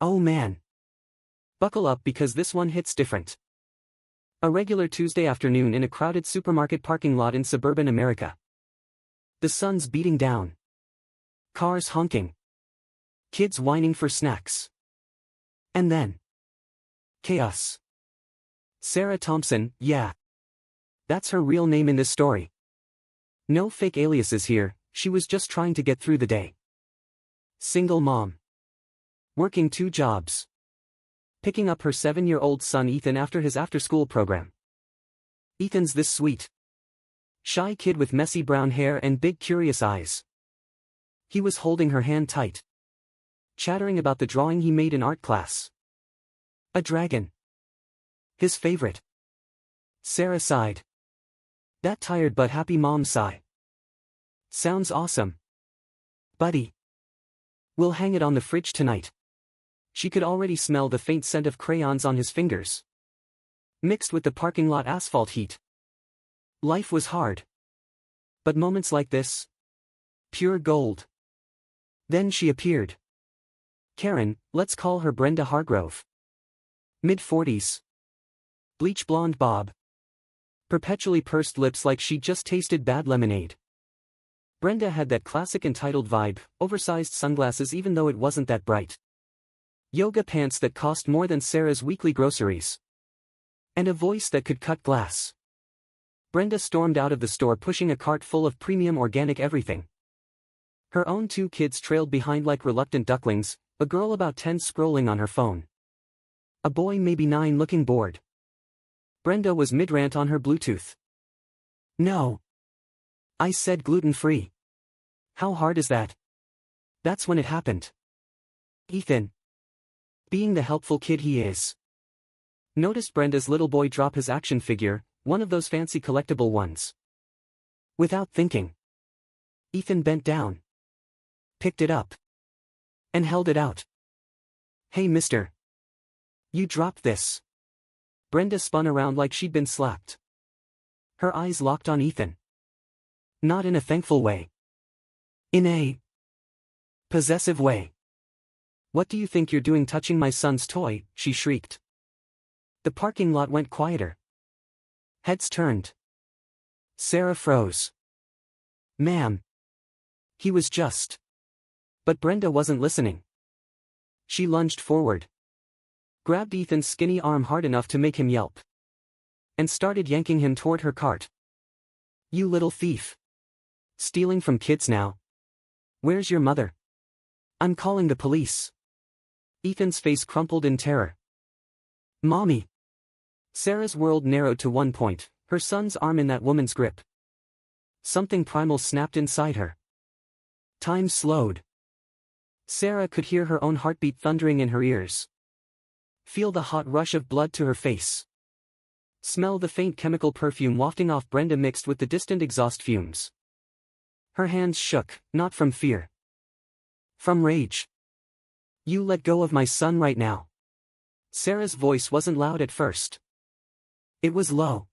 Oh man. Buckle up because this one hits different. A regular Tuesday afternoon in a crowded supermarket parking lot in suburban America. The sun's beating down. Cars honking. Kids whining for snacks. And then chaos. Sarah Thompson, yeah. That's her real name in this story. No fake aliases here, she was just trying to get through the day. Single mom. Working 2 jobs. Picking up her 7-year-old son Ethan after his after-school program. Ethan's this sweet, shy kid with messy brown hair and big curious eyes. He was holding her hand tight, chattering about the drawing he made in art class. A dragon. His favorite. Sarah sighed. That tired but happy mom sigh. Sounds awesome. Buddy. We'll hang it on the fridge tonight. She could already smell the faint scent of crayons on his fingers, mixed with the parking lot asphalt heat. Life was hard. But moments like this, pure gold. Then she appeared. Karen, let's call her Brenda Hargrove. Mid-40s. Bleach blonde bob. Perpetually pursed lips like she'd just tasted bad lemonade. Brenda had that classic entitled vibe, oversized sunglasses even though it wasn't that bright. Yoga pants that cost more than Sarah's weekly groceries. And a voice that could cut glass. Brenda stormed out of the store pushing a cart full of premium organic everything. Her own 2 kids trailed behind like reluctant ducklings, a girl about 10 scrolling on her phone. A boy maybe 9 looking bored. Brenda was mid-rant on her Bluetooth. No. I said gluten-free. How hard is that? That's when it happened. Ethan, being the helpful kid he is, noticed Brenda's little boy drop his action figure, one of those fancy collectible ones. Without thinking, Ethan bent down, picked it up, and held it out. Hey mister. You dropped this. Brenda spun around like she'd been slapped. Her eyes locked on Ethan. Not in a thankful way. In a possessive way. What do you think you're doing touching my son's toy? She shrieked. The parking lot went quieter. Heads turned. Sarah froze. Ma'am. He was just. But Brenda wasn't listening. She lunged forward, grabbed Ethan's skinny arm hard enough to make him yelp, and started yanking him toward her cart. You little thief. Stealing from kids now. Where's your mother? I'm calling the police. Ethan's face crumpled in terror. Mommy. Sarah's world narrowed to one point, her son's arm in that woman's grip. Something primal snapped inside her. Time slowed. Sarah could hear her own heartbeat thundering in her ears. Feel the hot rush of blood to her face. Smell the faint chemical perfume wafting off Brenda mixed with the distant exhaust fumes. Her hands shook, not from fear. From rage. You let go of my son right now. Sarah's voice wasn't loud at first. It was low.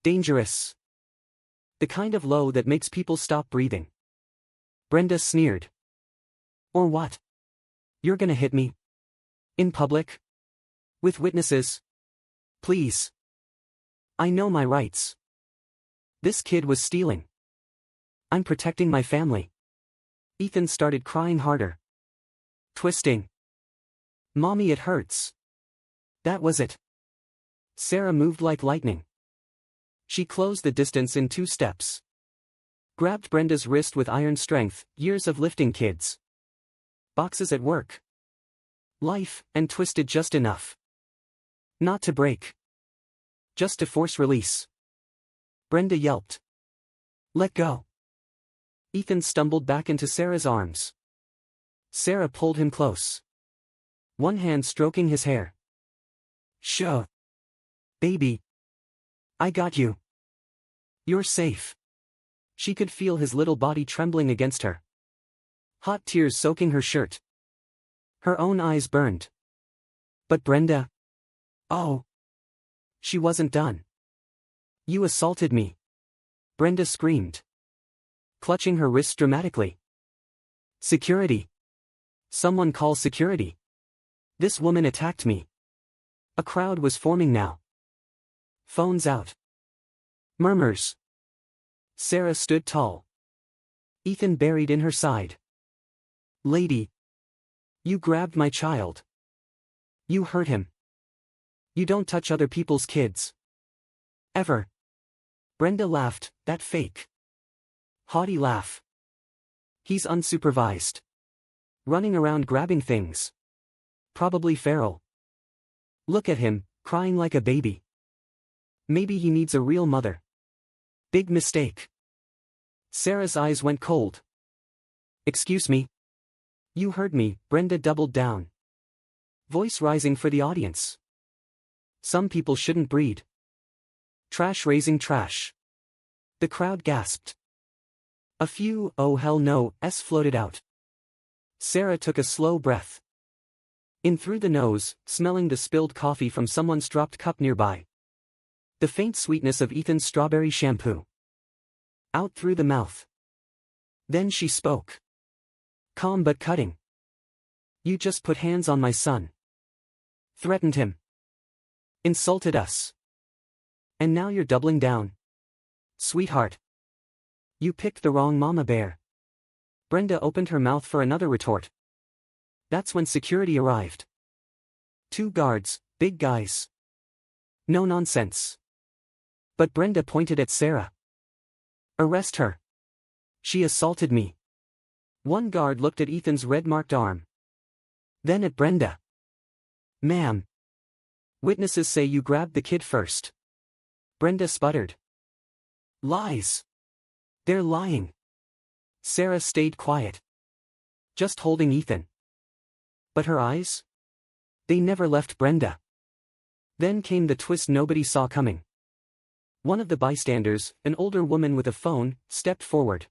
Dangerous. The kind of low that makes people stop breathing. Brenda sneered. Or what? You're gonna hit me? In public? With witnesses? Please. I know my rights. This kid was stealing. I'm protecting my family. Ethan started crying harder. Twisting. Mommy, it hurts. That was it. Sarah moved like lightning. She closed the distance in 2 steps. Grabbed Brenda's wrist with iron strength, years of lifting kids. Boxes at work. Life, and twisted just enough. Not to break. Just to force release. Brenda yelped. Let go. Ethan stumbled back into Sarah's arms. Sarah pulled him close. One hand stroking his hair. Shh. Baby. I got you. You're safe. She could feel his little body trembling against her. Hot tears soaking her shirt. Her own eyes burned. But Brenda? Oh. She wasn't done. You assaulted me. Brenda screamed, clutching her wrists dramatically. Security. Someone call security. This woman attacked me. A crowd was forming now. Phones out. Murmurs. Sarah stood tall. Ethan buried in her side. Lady. You grabbed my child. You hurt him. You don't touch other people's kids. Ever. Brenda laughed, that fake. Haughty laugh. He's unsupervised. Running around grabbing things. Probably feral. Look at him, crying like a baby. Maybe he needs a real mother. Big mistake. Sarah's eyes went cold. Excuse me. You heard me, Brenda doubled down. Voice rising for the audience. Some people shouldn't breed. Trash raising trash. The crowd gasped. A few, oh hell no, floated out. Sarah took a slow breath. In through the nose, smelling the spilled coffee from someone's dropped cup nearby. The faint sweetness of Ethan's strawberry shampoo. Out through the mouth. Then she spoke. Calm but cutting. You just put hands on my son. Threatened him. Insulted us. And now you're doubling down. Sweetheart. You picked the wrong mama bear. Brenda opened her mouth for another retort. That's when security arrived. 2 guards, big guys. No nonsense. But Brenda pointed at Sarah. Arrest her. She assaulted me. One guard looked at Ethan's red-marked arm. Then at Brenda. Ma'am. Witnesses say you grabbed the kid first. Brenda sputtered. Lies. They're lying. Sarah stayed quiet. Just holding Ethan. But her eyes? They never left Brenda. Then came the twist nobody saw coming. One of the bystanders, an older woman with a phone, stepped forward.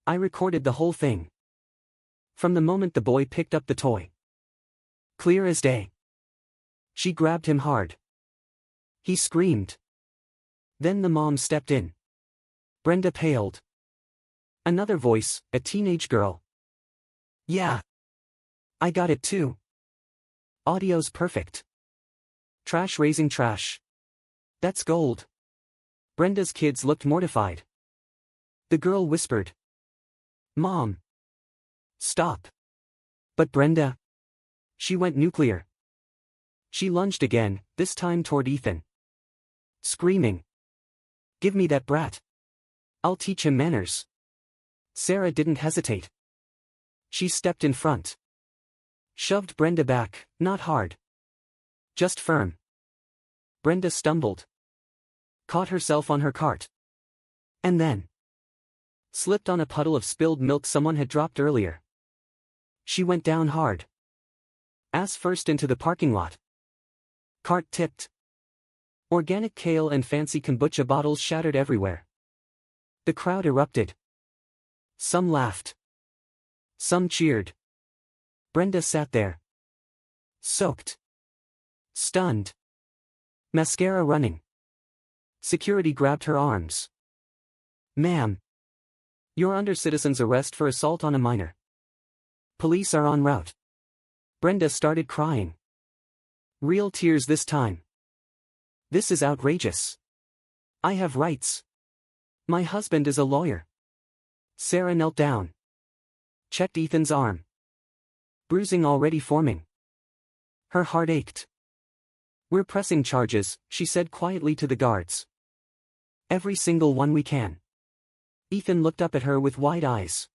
I recorded the whole thing. From the moment the boy picked up the toy. Clear as day. She grabbed him hard. He screamed. Then the mom stepped in. Brenda paled. Another voice, a teenage girl. Yeah. I got it too. Audio's perfect. Trash raising trash. That's gold. Brenda's kids looked mortified. The girl whispered. Mom. Stop. But Brenda. She went nuclear. She lunged again, this time toward Ethan. Screaming. Give me that brat. I'll teach him manners. Sarah didn't hesitate. She stepped in front. Shoved Brenda back, not hard. Just firm. Brenda stumbled. Caught herself on her cart. And then slipped on a puddle of spilled milk someone had dropped earlier. She went down hard. Ass first into the parking lot. Cart tipped. Organic kale and fancy kombucha bottles shattered everywhere. The crowd erupted. Some laughed. Some cheered. Brenda sat there. Soaked. Stunned. Mascara running. Security grabbed her arms. Ma'am. You're under citizen's arrest for assault on a minor. Police are en route. Brenda started crying. Real tears this time. This is outrageous. I have rights. My husband is a lawyer. Sarah knelt down. Checked Ethan's arm. Bruising already forming. Her heart ached. We're pressing charges, she said quietly to the guards. Every single one we can. Ethan looked up at her with wide eyes.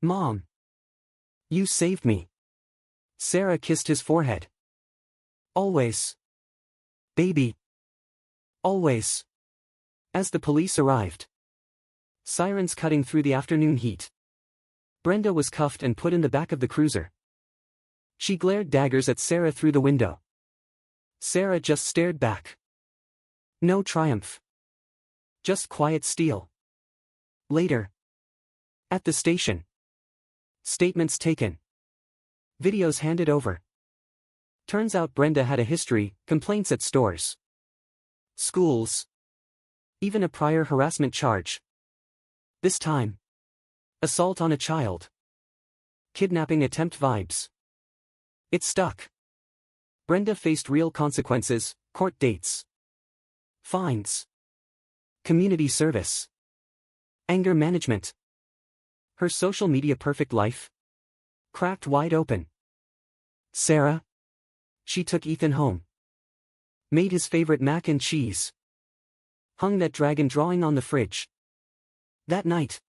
Mom. You saved me. Sarah kissed his forehead. Always. Baby. Always. As the police arrived. Sirens cutting through the afternoon heat. Brenda was cuffed and put in the back of the cruiser. She glared daggers at Sarah through the window. Sarah just stared back. No triumph. Just quiet steel. Later. At the station. Statements taken. Videos handed over. Turns out Brenda had a history, complaints at stores. Schools. Even a prior harassment charge. This time. Assault on a child. Kidnapping attempt vibes. It stuck. Brenda faced real consequences, court dates, fines, community service, anger management. Her social media perfect life cracked wide open. Sarah? She took Ethan home. Made his favorite mac and cheese. Hung that dragon drawing on the fridge. That night,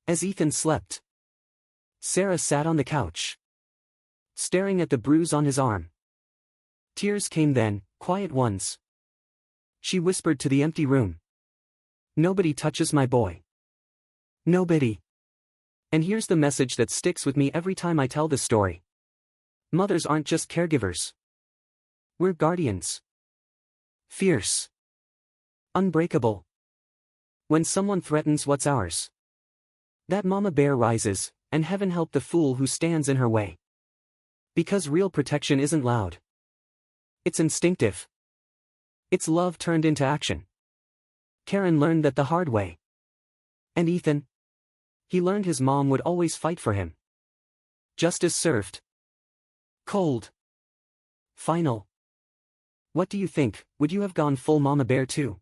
as Ethan slept, Sarah sat on the couch, staring at the bruise on his arm. Tears came then, quiet ones. She whispered to the empty room. Nobody touches my boy. Nobody. And here's the message that sticks with me every time I tell this story. Mothers aren't just caregivers. We're guardians. Fierce. Unbreakable. When someone threatens what's ours, that mama bear rises, and heaven help the fool who stands in her way. Because real protection isn't loud. It's instinctive. It's love turned into action. Karen learned that the hard way. And Ethan? He learned his mom would always fight for him. Justice served. Cold. Final. What do you think? Would you have gone full mama bear too?